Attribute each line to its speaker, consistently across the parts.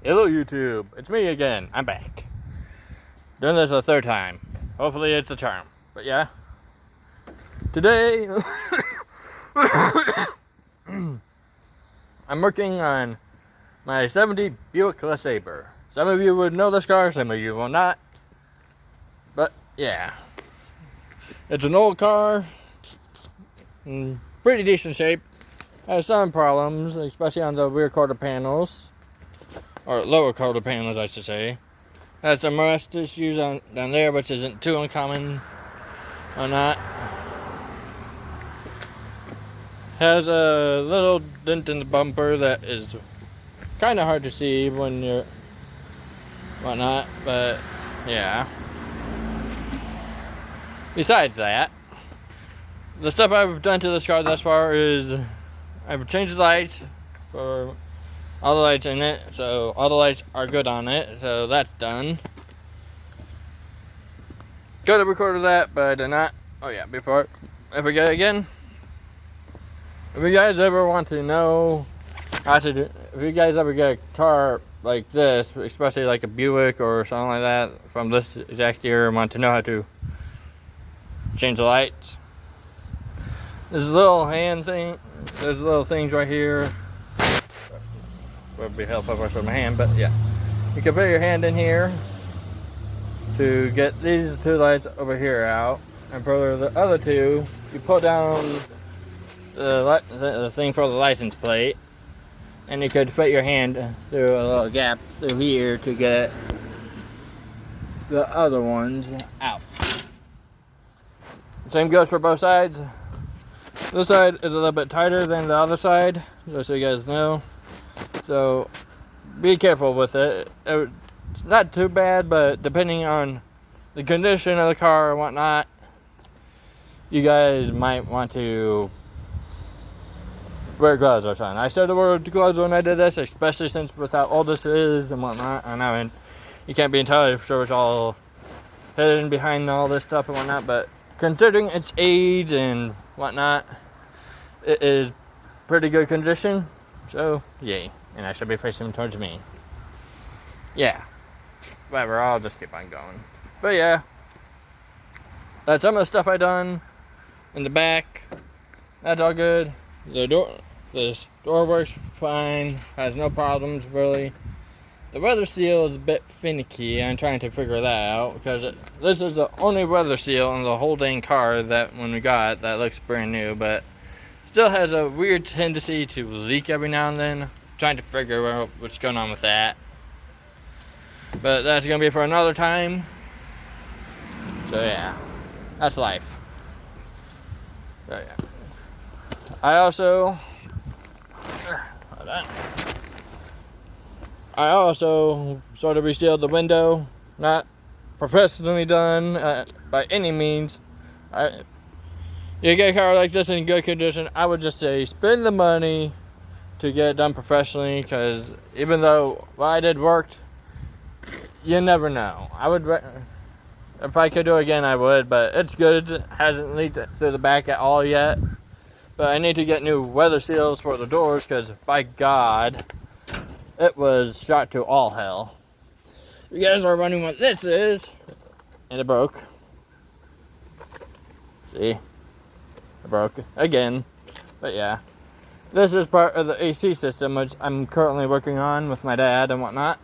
Speaker 1: Hello YouTube, it's me again. I'm back. Doing this a third time. Hopefully it's a charm. But yeah. Today I'm working on my 70 Buick LeSabre. Some of you would know this car, some of you will not. But yeah. It's an old car. In pretty decent shape. Has some problems, especially on the rear quarter panels. Or lower quarter panels, I should say. Has some rust issues down there, which isn't too uncommon or not. Has a little dent in the bumper that is kind of hard to see when you're whatnot, but yeah. Besides that, the stuff I've done to this car thus far is I've changed the lights for all the lights in it, so all the lights are good on it, so that's done. Could have recorded that, but I did not. Oh yeah, before I forget again, if you guys ever want to know how to do, if you guys ever get a car like this, especially like a Buick or something like that from this exact year, and want to know how to change the lights, there's a little hand thing, there's little things right here. Would be helpful for my hand, but yeah, you can put your hand in here to get these two lights over here out, and for the other two you pull down the thing for the license plate, and you could fit your hand through a little gap through here to get the other ones out. Same goes for both sides. This side is a little bit tighter than the other side, just so you guys know. So be careful with it. It's not too bad, but depending on the condition of the car and whatnot, you guys might want to wear gloves or something. I started wearing gloves when I did this, especially since with how old this is and whatnot. I know you can't be entirely sure what's all hidden behind all this stuff and whatnot, but considering its age and whatnot, it is pretty good condition. So yay. And I should be facing towards me. Yeah. Whatever, I'll just keep on going. But yeah. That's some of the stuff I done in the back. That's all good. This door works fine. Has no problems really. The weather seal is a bit finicky. I'm trying to figure that out because this is the only weather seal on the whole dang car that when we got that looks brand new, but still has a weird tendency to leak every now and then. Trying to figure out what's going on with that, but that's gonna be for another time. So yeah, that's life. So yeah, I also sort of resealed the window. Not professionally done by any means. You get a car like this in good condition, I would just say spend the money to get it done professionally, because even though what I did worked, you never know. I would, if I could do it again, I would, but it's good. It hasn't leaked through the back at all yet. But I need to get new weather seals for the doors, because by God, it was shot to all hell. You guys are wondering what this is, and it broke. See? It broke again, but yeah. This is part of the AC system, which I'm currently working on with my dad and whatnot.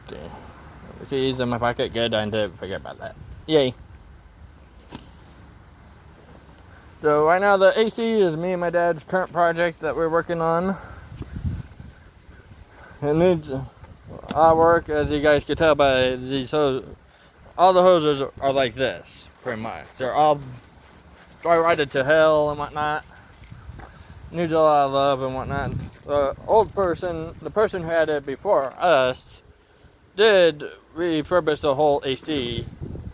Speaker 1: Okay. The keys in my pocket. Good, I didn't forget about that. Yay. So right now the AC is me and my dad's current project that we're working on. It needs a lot of work, as you guys can tell by these hoses. All the hoses are like this, pretty much. They're all dry-rotted to hell and whatnot. Needs a lot of love and whatnot. The person who had it before us, did refurbish the whole AC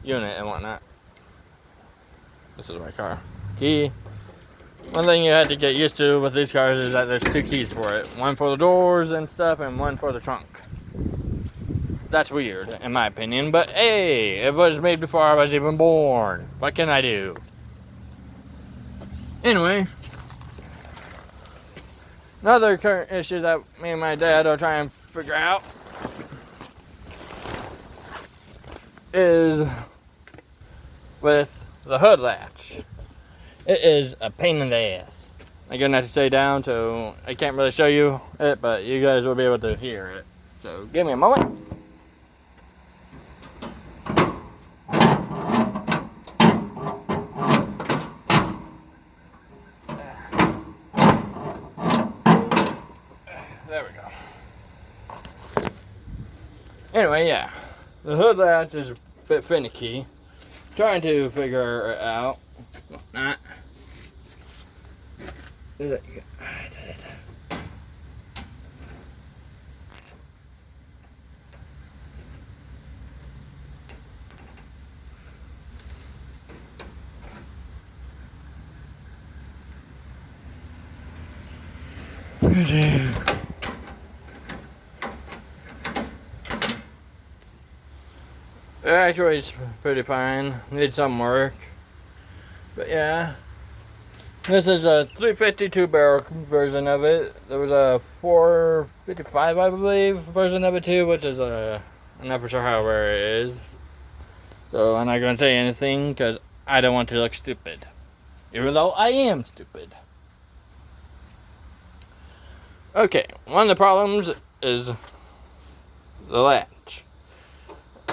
Speaker 1: unit and whatnot. This is my car. Key. One thing you had to get used to with these cars is that there's two keys for it. One for the doors and stuff, and one for the trunk. That's weird, in my opinion. But hey, it was made before I was even born. What can I do? Anyway. Another current issue that me and my dad are trying to figure out is with the hood latch. It is a pain in the ass. I'm gonna have to stay down, so I can't really show you it, but you guys will be able to hear it. So give me a moment. There we go. Anyway, yeah. The hood latch is a bit finicky. Trying to figure it out. Not. Actually, it's pretty fine. Needs some work. But yeah. This is a 352 barrel version of it. There was a 455, I believe, version of it too, which is I'm not for sure how rare it is. So I'm not going to say anything because I don't want to look stupid. Even though I am stupid. Okay, one of the problems is the latch.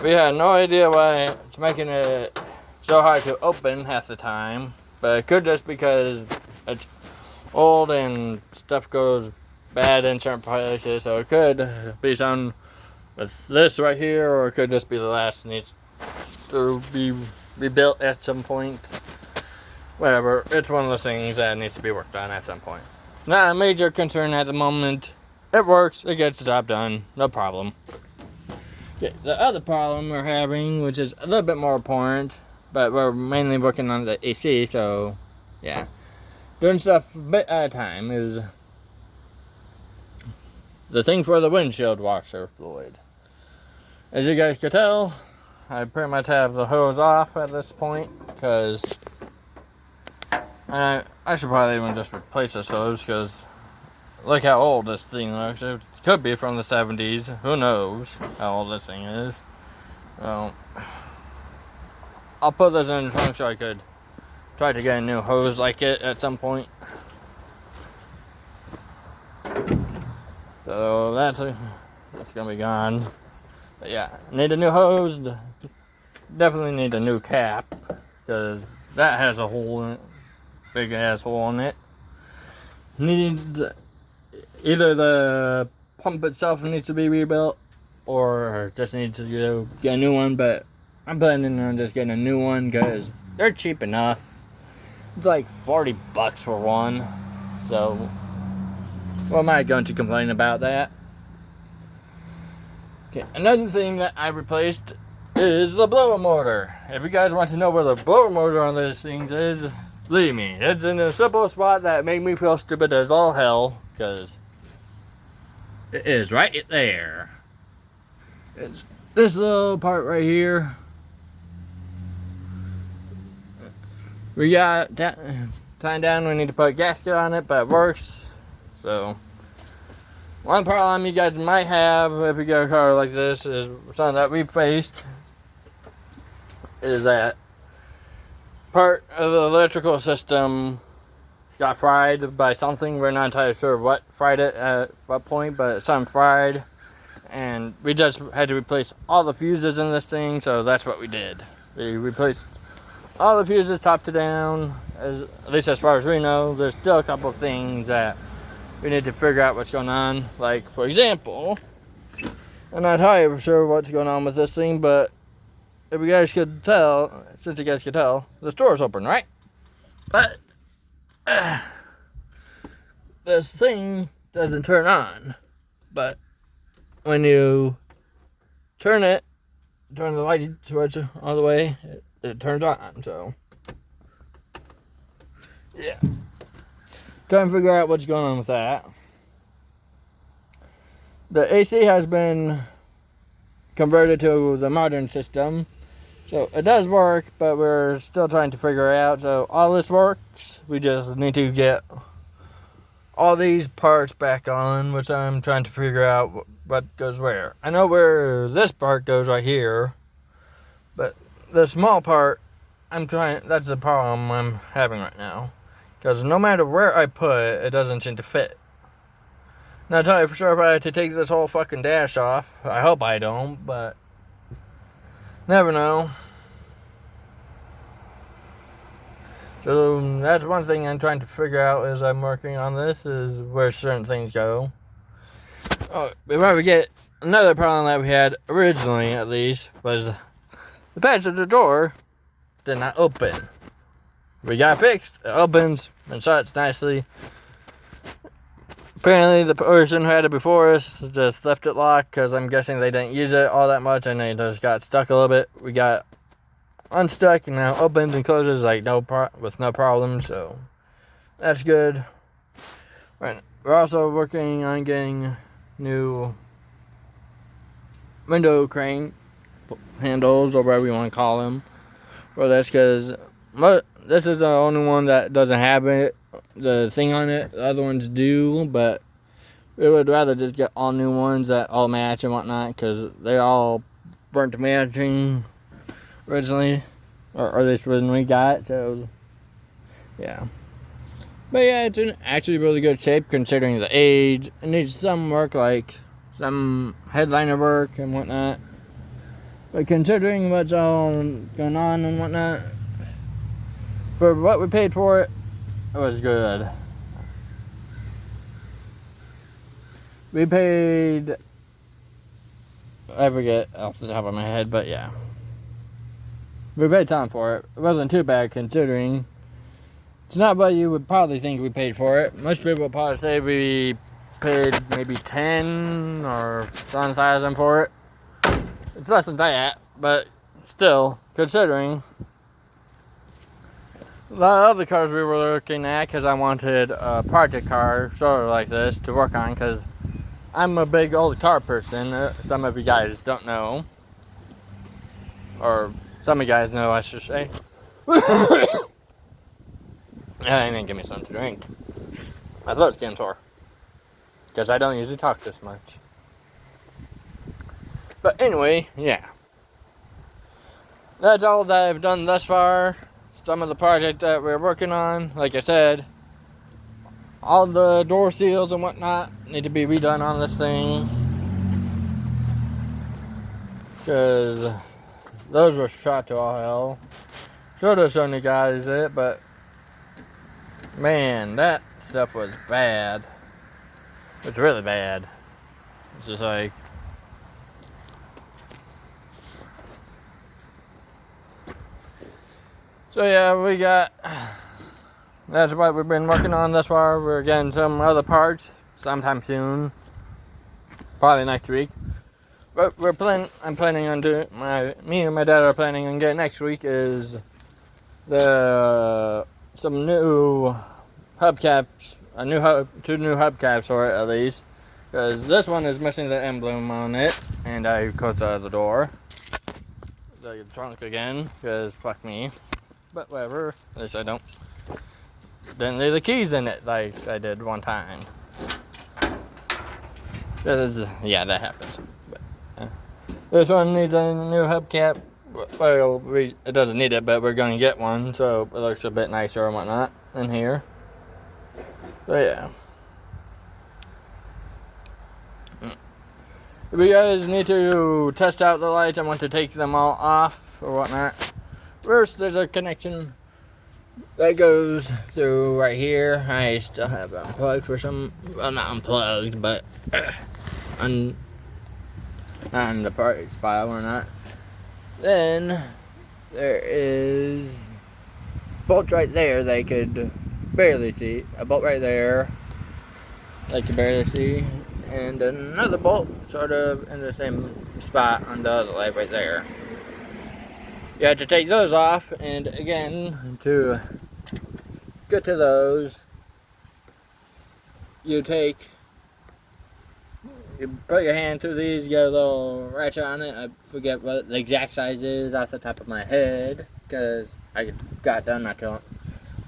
Speaker 1: We had no idea why it's making it so hard to open half the time, but it could just because it's old and stuff goes bad in certain places, so it could be something with this right here, or it could just be the latch needs to be rebuilt at some point. Whatever, it's one of those things that needs to be worked on at some point. Not a major concern at the moment. It works, it gets the job done, no problem. Okay, the other problem we're having, which is a little bit more important, but we're mainly working on the AC, so yeah. Doing stuff a bit at a time, is the thing for the windshield washer fluid. As you guys can tell, I pretty much have the hose off at this point, because I should probably even just replace this hose, because look how old this thing looks. It could be from the 70s. Who knows how old this thing is. So, I'll put this in the trunk so I could try to get a new hose like it at some point. So, that's going to be gone. But yeah, need a new hose. Definitely need a new cap, because that has a hole in it. Big ass hole in it. Needs either the pump itself needs to be rebuilt, or just needs to get a new one. But I'm planning on just getting a new one because they're cheap enough. It's like $40 for one. So, what am I going to complain about that? Okay, another thing that I replaced is the blower motor. If you guys want to know where the blower motor on this thing is, believe me, it's in a simple spot that made me feel stupid as all hell, because it is right there. It's this little part right here. We got that tying down, we need to put a gasket on it, but it works. So, one problem you guys might have if you get a car like this is something that we faced, is that part of the electrical system got fried by something. We're not entirely sure what fried it at what point, but something fried, and we just had to replace all the fuses in this thing. So that's what we did. We replaced all the fuses top to down, at least as far as we know. There's still a couple of things that we need to figure out what's going on. Like, for example, I'm not entirely sure what's going on with this thing, but if you guys could tell, since you guys could tell, the door's open, right? But this thing doesn't turn on. But when you turn the light switch all the way, it turns on. So yeah, trying to figure out what's going on with that. The AC has been converted to the modern system. So it does work, but we're still trying to figure it out. So all this works. We just need to get all these parts back on, which I'm trying to figure out what goes where. I know where this part goes right here, but the small part, that's the problem I'm having right now. Because no matter where I put it, it doesn't seem to fit. Now, I'll tell you for sure if I had to take this whole fucking dash off. I hope I don't, but never know. So that's one thing I'm trying to figure out as I'm working on this, is where certain things go. Oh, before we get, another problem that we had originally, at least, was the passenger door did not open. We got it fixed. It opens and shuts nicely. Apparently, the person who had it before us just left it locked because I'm guessing they didn't use it all that much and they just got stuck a little bit. We got unstuck and now opens and closes like with no problem, so that's good. Right, we're also working on getting new window crane handles, or whatever you want to call them. Well, that's because this is the only one that doesn't have the thing on it. The other ones do, but we would rather just get all new ones that all match and whatnot, because they're all burnt to matching originally, or at least when we got it, so yeah. But yeah, it's in actually really good shape considering the age. It needs some work, like some headliner work and whatnot. But considering what's all going on and whatnot, for what we paid for it, it was good. We paid, I forget off the top of my head, but yeah. We paid time for it. It wasn't too bad considering. It's not what you would probably think we paid for it. Most people would probably say we paid maybe 10 or 7,000 for it. It's less than that, but still, considering. The other cars we were looking at, because I wanted a project car sort of like this to work on, because I'm a big old car person. Some of you guys don't know, or some of you guys know, I should say. And then give me something to drink. My throat's getting sore, because I don't usually talk this much. But anyway, yeah. That's all that I've done thus far. Some of the project that we're working on, like I said, all the door seals and whatnot need to be redone on this thing, because those were shot to all hell. Should have shown you guys it, but man, that stuff was bad. It was really bad. It's just like, so yeah, that's what we've been working on thus far. We're getting some other parts sometime soon, probably next week. But I'm planning on doing, me and my dad are planning on getting next week is some new hubcaps, two new hubcaps for it at least, because this one is missing the emblem on it, and I closed the other door, the trunk again, because fuck me. But whatever, at least I didn't leave the keys in it like I did one time. Yeah, that happens. But, this one needs a new hubcap. Well, it doesn't need it, but we're going to get one, so it looks a bit nicer and whatnot in here. So yeah. If you guys need to test out the lights, I want to take them all off or whatnot. First, there's a connection that goes through right here. I still have it unplugged for some, well, not unplugged, but on the part spot or not. Then there is bolts right there they could barely see. A bolt right there they could barely see, and another bolt sort of in the same spot on the other leg right there. You have to take those off, and again, to get to those, you put your hand through these, you get a little ratchet on it. I forget what the exact size is off the top of my head, because I got done not too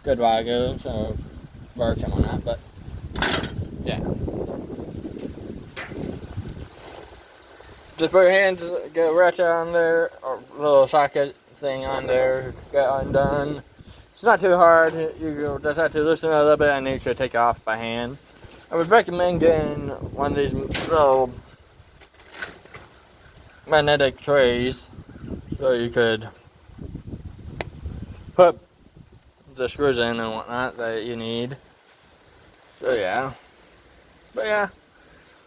Speaker 1: good while ago, so it works and whatnot, but just put your hands, get a ratchet on there, or a little socket thing on there, get undone. It's not too hard. You just have to loosen it a little bit, and you could take it off by hand. I would recommend getting one of these little magnetic trays so you could put the screws in and whatnot that you need. So yeah. But yeah,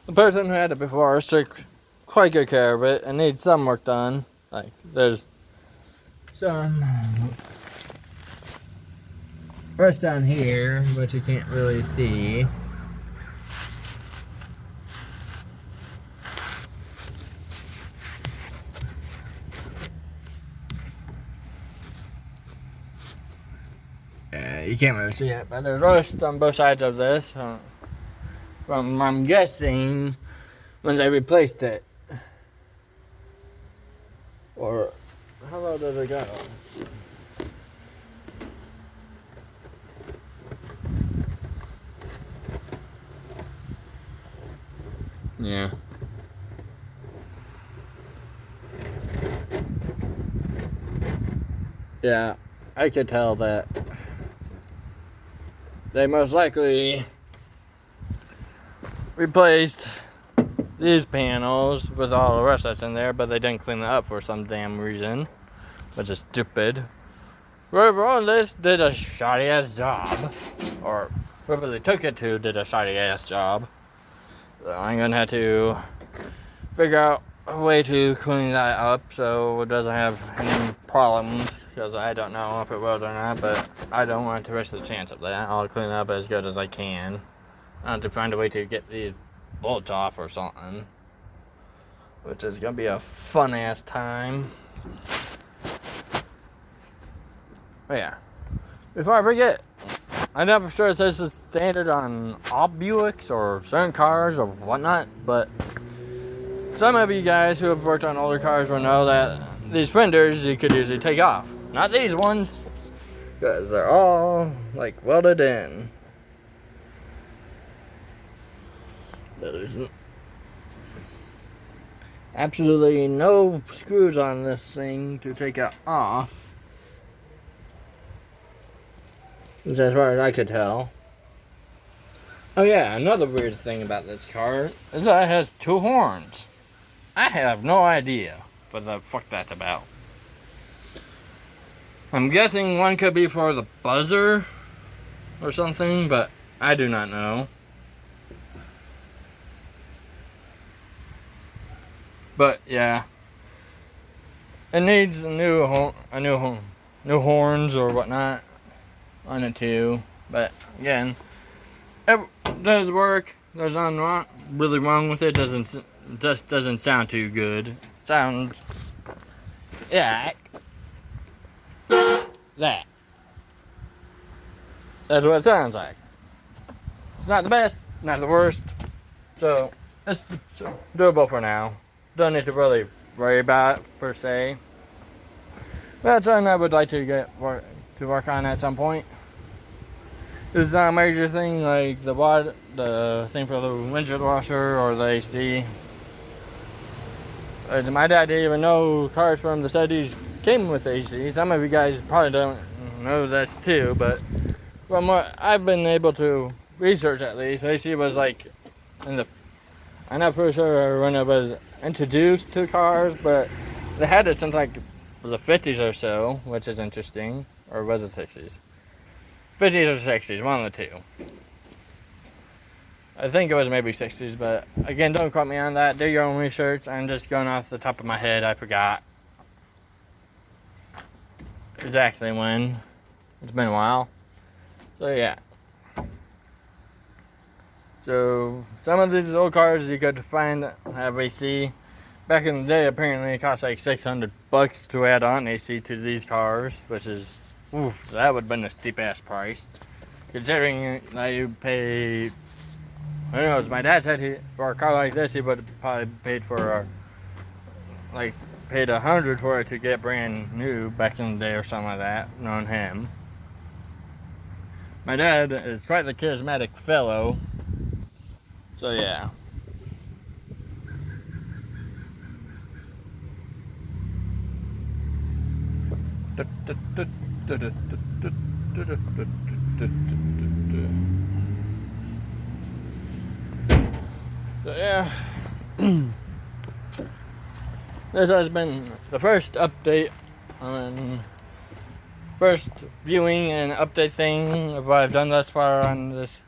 Speaker 1: the person who had it before took quite good care of it. It needs some work done. Like there's some rust down here, but you can't really see. You can't really see it, but there's rust on both sides of this. From I'm guessing when they replaced it. Or how low does it go? Yeah. Yeah, I could tell that they most likely replaced these panels with all the rust that's in there, but they didn't clean it up for some damn reason, which is stupid. Whoever on this did a shoddy ass job, or whoever they took it to did a shoddy ass job. So I'm gonna have to figure out a way to clean that up so it doesn't have any problems, because I don't know if it will or not, but I don't want to risk the chance of that. I'll clean it up as good as I can. I have to find a way to get these bolts off or something, which is gonna be a fun ass time. But yeah, before I forget, I'm not sure if this is standard on all Buicks or certain cars or whatnot, but some of you guys who have worked on older cars will know that these fenders you could usually take off. Not these ones, because they're all like welded in. There's absolutely no screws on this thing to take it off, as far as I could tell. Oh yeah, another weird thing about this car is that it has two horns. I have no idea what the fuck that's about. I'm guessing one could be for the buzzer or something, but I do not know. But yeah, it needs new horns or whatnot on it too. But again, it does work. There's nothing really wrong with it. Just doesn't sound too good. Sounds, yeah, that. That's what it sounds like. It's not the best, not the worst. So it's doable for now. Don't need to really worry about it per se. But that's something I would like to work on at some point. It's not a major thing like the thing for the windshield washer or the AC. My dad didn't even know cars from the 70s came with AC. Some of you guys probably don't know this too, but from what I've been able to research, at least, AC was like I'm not pretty sure when it was introduced to cars, but they had it since like the 50s or so, which is interesting. Or was it 60s? 50s or 60s, one of the two. I think it was maybe 60s, but again, don't quote me on that. Do your own research. I'm just going off the top of my head. I forgot exactly when. It's been a while. So yeah. So some of these old cars you could find have AC. Back in the day, apparently it cost like $600 to add on AC to these cars, which is, oof, that would have been a steep ass price. Considering that you pay, who knows, my dad said for a car like this, he would have probably paid for paid $100 for it to get brand new back in the day or something like that, knowing him. My dad is quite the charismatic fellow. So yeah. So yeah, this has been the first update on first viewing and update thing of what I've done thus far on this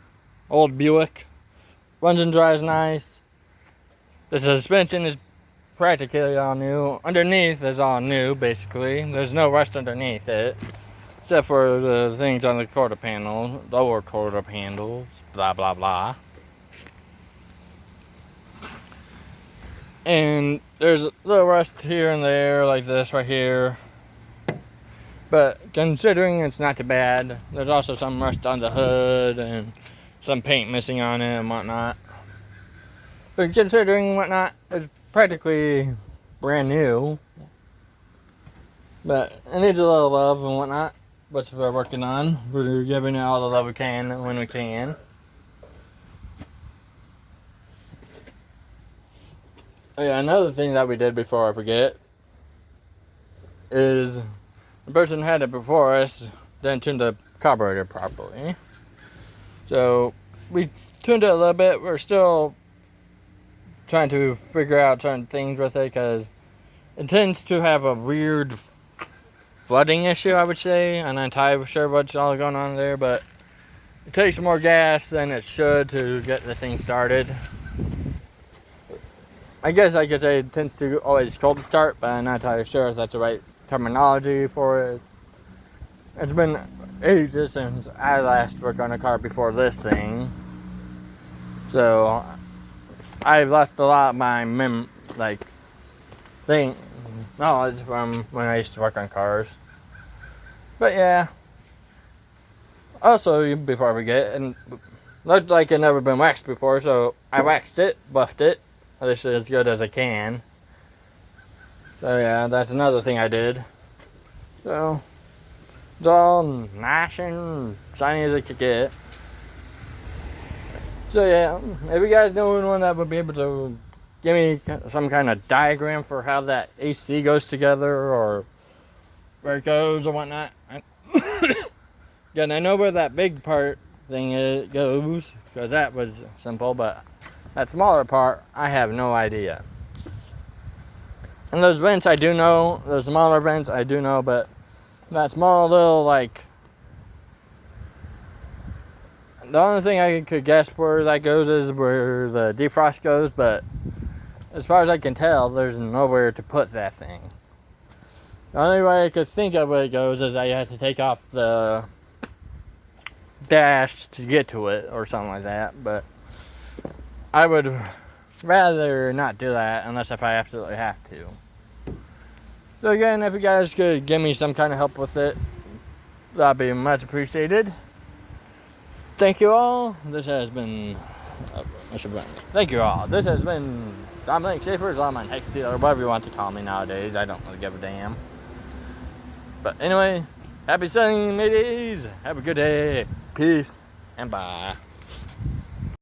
Speaker 1: old Buick. Runs and drives nice. The suspension is practically all new. Underneath is all new, basically. There's no rust underneath it, except for the things on the quarter panel, lower quarter panels, blah blah blah. And there's a little rust here and there, like this right here. But considering it's not too bad, there's also some rust on the hood and some paint missing on it and whatnot. But considering whatnot, it's practically brand new. But it needs a little love and whatnot, which we're working on. We're giving it all the love we can when we can. Oh yeah, another thing that we did before I forget is the person who had it before us didn't tune the carburetor properly. So we tuned it a little bit. We're still trying to figure out certain things with it because it tends to have a weird flooding issue, I would say. I'm not entirely sure what's all going on there, but it takes more gas than it should to get this thing started. I guess I could say it tends to always cold start, but I'm not entirely sure if that's the right terminology for it. It's been ages since I last worked on a car before this thing, so I've lost a lot of my knowledge from when I used to work on cars. But yeah. Also, before I forget, and looked like it never been waxed before, so I waxed it, buffed it. At least as good as I can. So yeah, that's another thing I did. So it's all nice and shiny as it could get. So yeah, if you guys know anyone that would be able to give me some kind of diagram for how that AC goes together or where it goes or whatnot. Again, I know where that big part thing goes because that was simple, but that smaller part, I have no idea. And those vents I do know, those smaller vents I do know, but that small little, the only thing I could guess where that goes is where the defrost goes, but as far as I can tell, there's nowhere to put that thing. The only way I could think of where it goes is I have to take off the dash to get to it or something like that, but I would rather not do that unless if I absolutely have to. So again, if you guys could give me some kind of help with it, that'd be much appreciated. Thank you all. This has been thank you all. This has been Dominic Schaefer's Lawman Hex Dealer, whatever you want to call me nowadays. I don't really give a damn. But anyway, happy selling, mateys. Have a good day. Peace and bye.